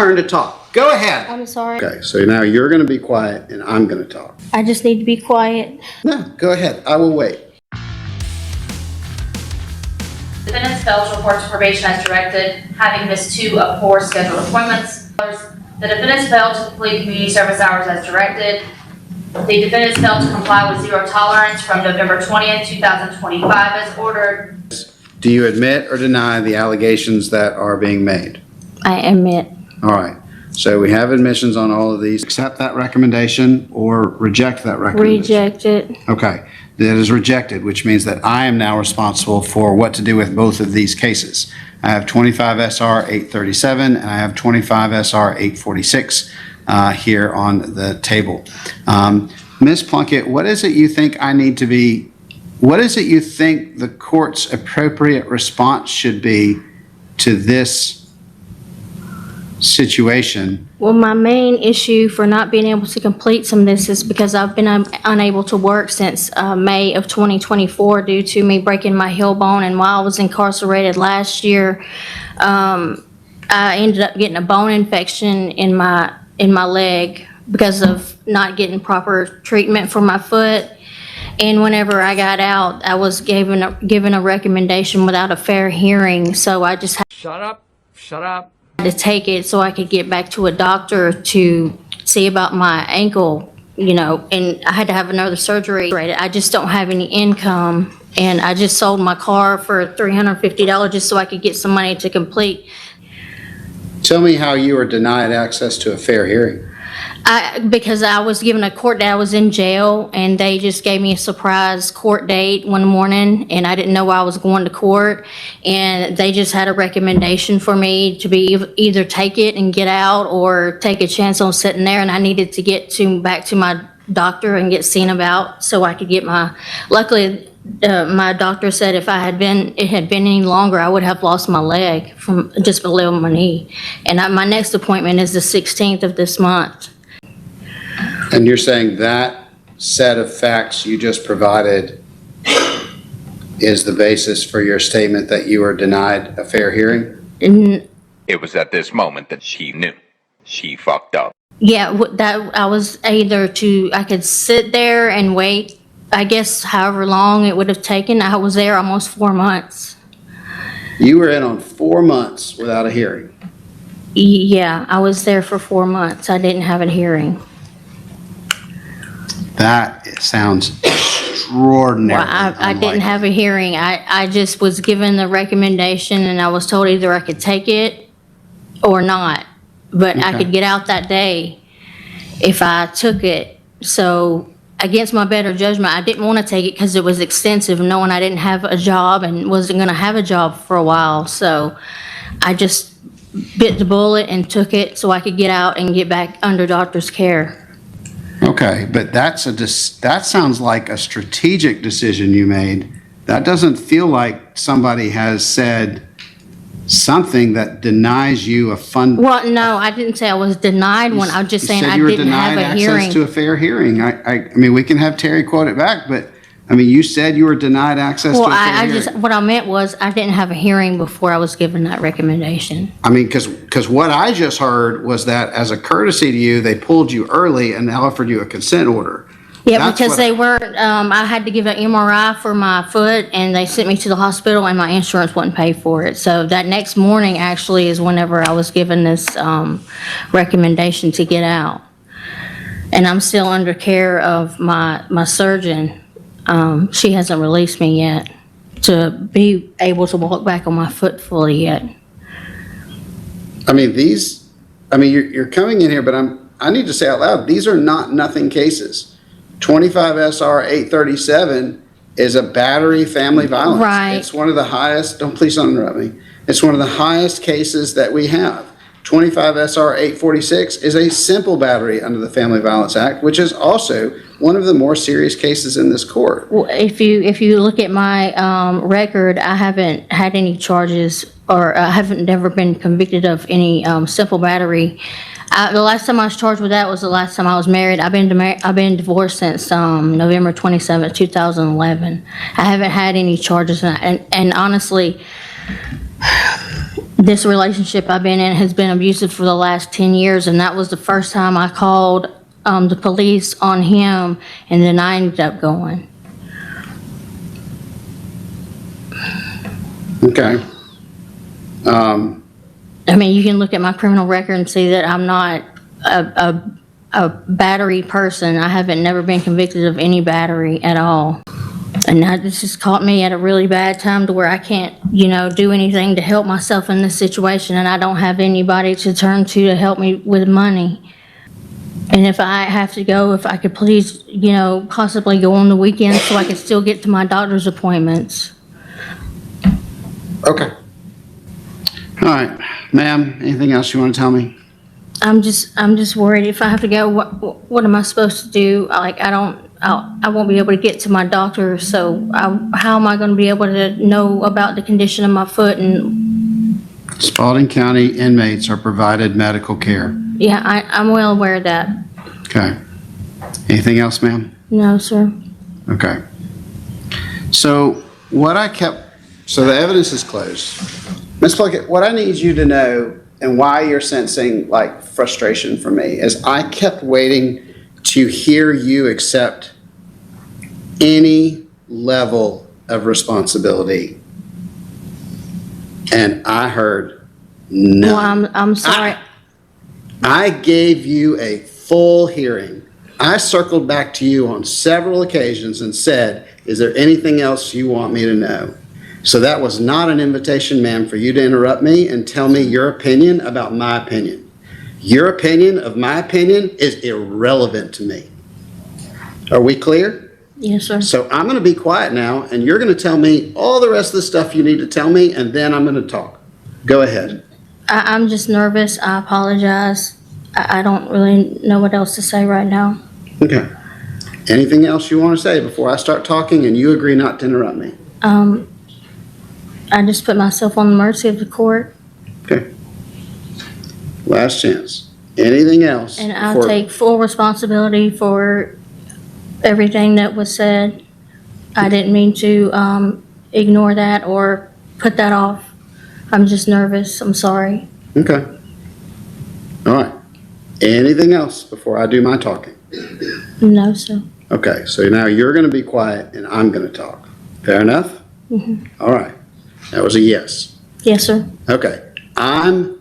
Turn to talk. Go ahead. I'm sorry. Okay, so now you're going to be quiet and I'm going to talk. I just need to be quiet. No, go ahead. I will wait. Defendants failed to report to probation as directed, having missed 2 of 4 scheduled appointments. The defendants failed to complete community service hours as directed. The defendants failed to comply with zero tolerance from November 20th, 2025 as ordered. Do you admit or deny the allegations that are being made? I admit. All right. So we have admissions on all of these. Accept that recommendation or reject that recommendation? Reject it. Okay. That is rejected, which means that I am now responsible for what to do with both of these cases. I have 25 SR 837 and I have 25 SR 846 here on the table. Ms. Plunkett, what is it you think I need to be, what is it you think the court's appropriate response should be to this situation? Well, my main issue for not being able to complete some of this is because I've been unable to work since May of 2024 due to me breaking my heel bone. And while I was incarcerated last year, I ended up getting a bone infection in my leg because of not getting proper treatment for my foot. And whenever I got out, I was given a recommendation without a fair hearing. So I just had Shut up. to take it so I could get back to a doctor to see about my ankle, you know, and I had to have another surgery. I just don't have any income, and I just sold my car for $350 just so I could get some money to complete. Tell me how you were denied access to a fair hearing. Because I was given a court date. I was in jail, and they just gave me a surprise court date one morning, and I didn't know I was going to court, and they just had a recommendation for me to be either take it and get out or take a chance on sitting there, and I needed to get back to my doctor and get seen about so I could get luckily my doctor said if it had been any longer, I would have lost my leg from just below my knee. And my next appointment is the 16th of this month. And you're saying that set of facts you just provided is the basis for your statement that you were denied a fair hearing? It was at this moment that she knew. She fucked up. Yeah, that I was I could sit there and wait, I guess however long it would have taken. I was there almost 4 months. You were in on 4 months without a hearing? Yeah, I was there for 4 months. I didn't have a hearing. That sounds extraordinary. Well, I didn't have a hearing. I just was given the recommendation, and I was told either I could take it or not. But I could get out that day if I took it. So against my better judgment, I didn't want to take it because it was extensive, knowing I didn't have a job and wasn't going to have a job for a while. So I just bit the bullet and took it so I could get out and get back under doctor's care. Okay, but that sounds like a strategic decision you made. That doesn't feel like somebody has said something that denies you a fund. Well, no, I didn't say I was denied one. I was just saying I didn't have a access hearing. to a fair hearing. I mean, we can have Terry quote it back, but I mean, you said you were denied access to a fair hearing. What I meant was I didn't have a hearing before I was given that recommendation. I mean, because what I just heard was that as a courtesy to you, they pulled you early and offered you a consent order. Yeah, That's because what they weren't, I had to give an MRI for my foot, and they sent me to the hospital, and my insurance wouldn't pay for it. So that next morning actually is whenever I was given this recommendation to get out. And I'm still under care of my surgeon. She hasn't released me yet to be able to walk back on my foot fully yet. I mean, you're coming in here, but I need to say out loud, these are not nothing cases. 25 SR 837 is a battery family violence. Right. It's one of the highest, please don't interrupt me. It's one of the highest cases that we have. 25 SR 846 is a simple battery under the Family Violence Act, which is also one of the more serious cases in this court. Well, if you look at my record, I haven't had any charges, or I haven't never been convicted of any simple battery. The last time I was charged with that was the last time I was married. I've been divorced since November 27, 2011. I haven't had any charges, and honestly, This relationship I've been in has been abusive for the last 10 years, and that was the first time I called the police on him, and then I ended up going. Okay. I mean, you can look at my criminal record and see that I'm not a battery person. I haven't never been convicted of any battery at all. And now this has caught me at a really bad time to where I can't, do anything to help myself in this situation, and I don't have anybody to turn to help me with money. And if I have to go, if I could please, possibly go on the weekends so I could still get to my doctor's appointments. Okay. All right, ma'am, anything else you want to tell me? I'm just worried if I have to go, what am I supposed to do? Like, I won't be able to get to my doctor, so how am I going to be able to know about the condition of my foot? And Spalding County inmates are provided medical care. yeah, I'm well aware of that. Okay. Anything else, ma'am? No, sir. Okay. So the evidence is closed. Ms. Pluckett, what I need you to know and why you're sensing like frustration from me is I kept waiting to hear you accept any level of responsibility. And I heard no. Well, I'm sorry. I gave you a full hearing. I circled back to you on several occasions and said, is there anything else you want me to know? So that was not an invitation, ma'am, for you to interrupt me and tell me your opinion about my opinion. Your opinion of my opinion is irrelevant to me. Are we clear? Yes, sir. So I'm going to be quiet now, and you're going to tell me all the rest of the stuff you need to tell me, and then I'm going to talk. Go ahead. I'm just nervous. I apologize. I don't really know what else to say right now. Okay. Anything else you want to say before I start talking and you agree not to interrupt me? I just put myself on the mercy of the court. Okay. Last chance. Anything else? And I'll take full responsibility for everything that was said. I didn't mean to ignore that or put that off. I'm just nervous. I'm sorry. Okay. All right. Anything else before I do my talking? No, sir. Okay, so now you're going to be quiet and I'm going to talk. Fair enough? Mm-hmm. All right. That was a yes. Yes, sir. Okay. I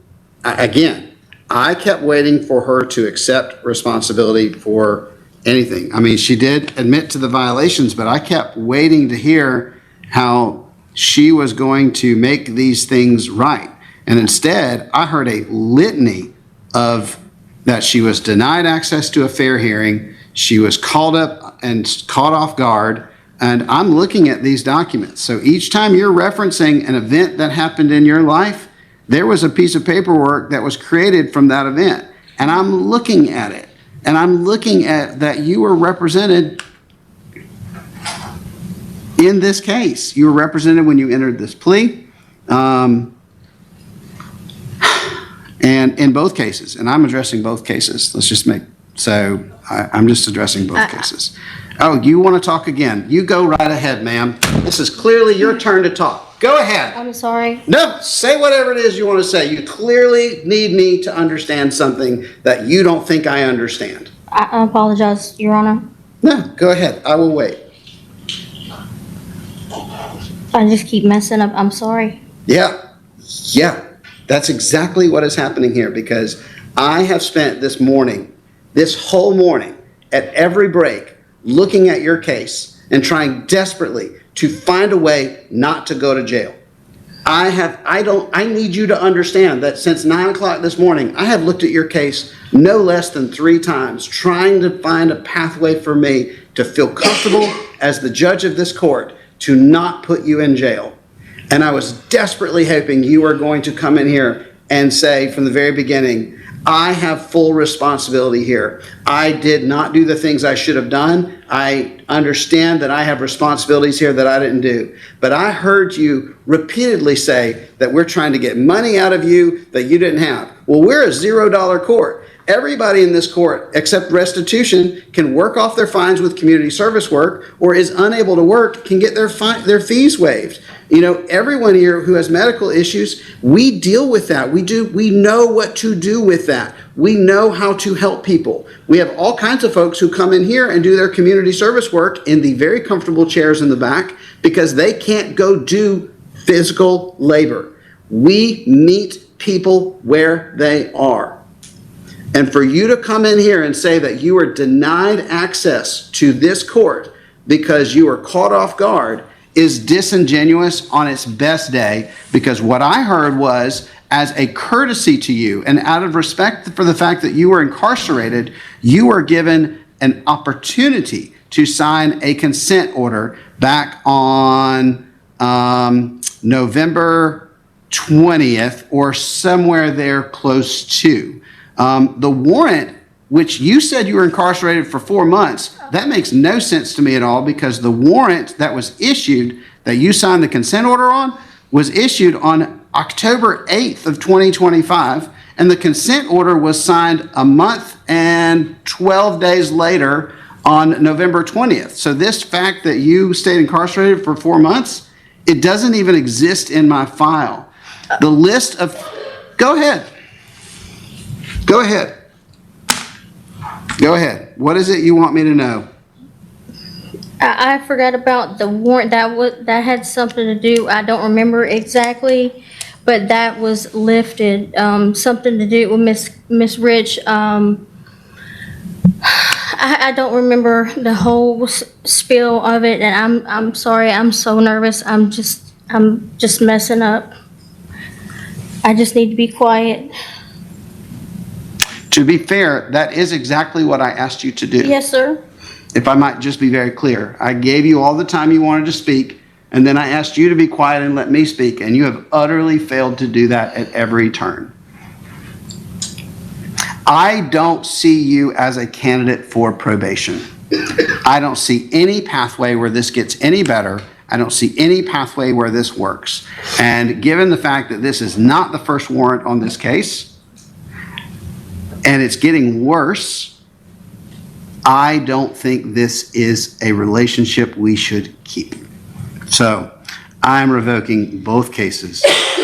kept waiting for her to accept responsibility for anything. I mean, she did admit to the violations, but I kept waiting to hear how she was going to make these things right. And instead, I heard a litany of that she was denied access to a fair hearing, she was called up and caught off guard, and I'm looking at these documents. So each time you're referencing an event that happened in your life, there was a piece of paperwork that was created from that event. And I'm looking at it. And I'm looking at that you were represented in this case. You were represented when you entered this plea. And in both cases, and I'm addressing both cases. I'm just addressing both cases. Oh, you want to talk again? You go right ahead, ma'am. This is clearly your turn to talk. Go ahead. I'm sorry. No, say whatever it is you want to say. You clearly need me to understand something that you don't think I understand. I apologize, Your Honor. No, go ahead. I will wait. I just keep messing up. I'm sorry. Yeah. That's exactly what is happening here, because I have spent this whole morning, at every break, looking at your case and trying desperately to find a way not to go to jail. I need you to understand that since 9 o'clock this morning, I have looked at your case no less than 3 times, trying to find a pathway for me to feel comfortable as the judge of this court to not put you in jail. And I was desperately hoping you were going to come in here and say from the very beginning, I have full responsibility here. I did not do the things I should have done. I understand that I have responsibilities here that I didn't do. But I heard you repeatedly say that we're trying to get money out of you that you didn't have. Well, we're a $0 court. everybody in this court, except restitution, can work off their fines with community service work, or is unable to work, can get their fees waived. You know, everyone here who has medical issues, we deal with that. We know what to do with that. We know how to help people. We have all kinds of folks who come in here and do their community service work in the very comfortable chairs in the back because they can't go do physical labor. We meet people where they are. And for you to come in here and say that you are denied access to this court because you are caught off guard is disingenuous on its best day, because what I heard was, as a courtesy to you and out of respect for the fact that you were incarcerated, you were given an opportunity to sign a consent order back on November 20th or somewhere there close to. The warrant, which you said you were incarcerated for 4 months, that makes no sense to me at all, because the warrant that was issued, that you signed the consent order on, was issued on October 8th of 2025, and the consent order was signed a month and 12 days later on November 20th. So this fact that you stayed incarcerated for 4 months, it doesn't even exist in my file. The list of, go ahead. Go ahead. Go ahead. What is it you want me to know? I forgot about the warrant. That had something to do, I don't remember exactly, but that was lifted. Something to do with Miss Rich. I don't remember the whole spiel of it, and I'm sorry. I'm so nervous. I'm just messing up. I just need to be quiet. To be fair, that is exactly what I asked you to do. Yes, sir. If I might just be very clear, I gave you all the time you wanted to speak, and then I asked you to be quiet and let me speak, and you have utterly failed to do that at every turn. I don't see you as a candidate for probation. I don't see any pathway where this gets any better. I don't see any pathway where this works. And given the fact that this is not the first warrant on this case, and it's getting worse, I don't think this is a relationship we should keep. So I'm revoking both cases.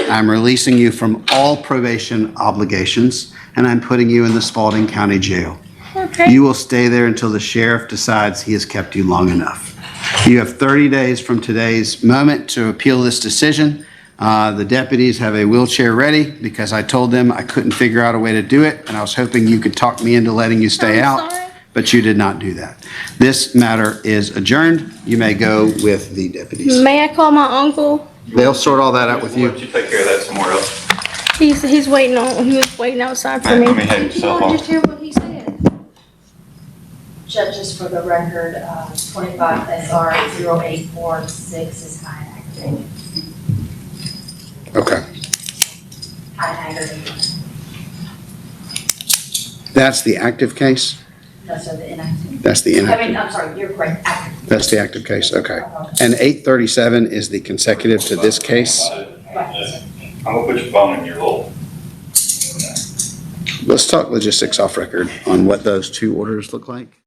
I'm releasing you from all probation obligations, and I'm putting you in the Spalding County Jail. Okay. You will stay there until the sheriff decides he has kept you long enough. You have 30 days from today's moment to appeal this decision. The deputies have a wheelchair ready because I told them I couldn't figure out a way to do it, and I was hoping you could talk me into letting you stay out, but you did not do that. This matter is adjourned. You may go with the deputies. May I call my uncle? They'll sort all that out with you. Why don't you take care of that somewhere else? He was waiting outside for me. Let me have yourself on. Just hear what he said. Judges, for the record, 25 SR 0846 is kind of active. Okay. Aggravated. That's the active case? That's the inactive. That's the I mean, inactive. I'm sorry, you're correct, active. That's the active case, okay. And 837 is the consecutive to this case? Right. I'm gonna put your phone in your hole. Let's talk logistics off record on what those two orders look like.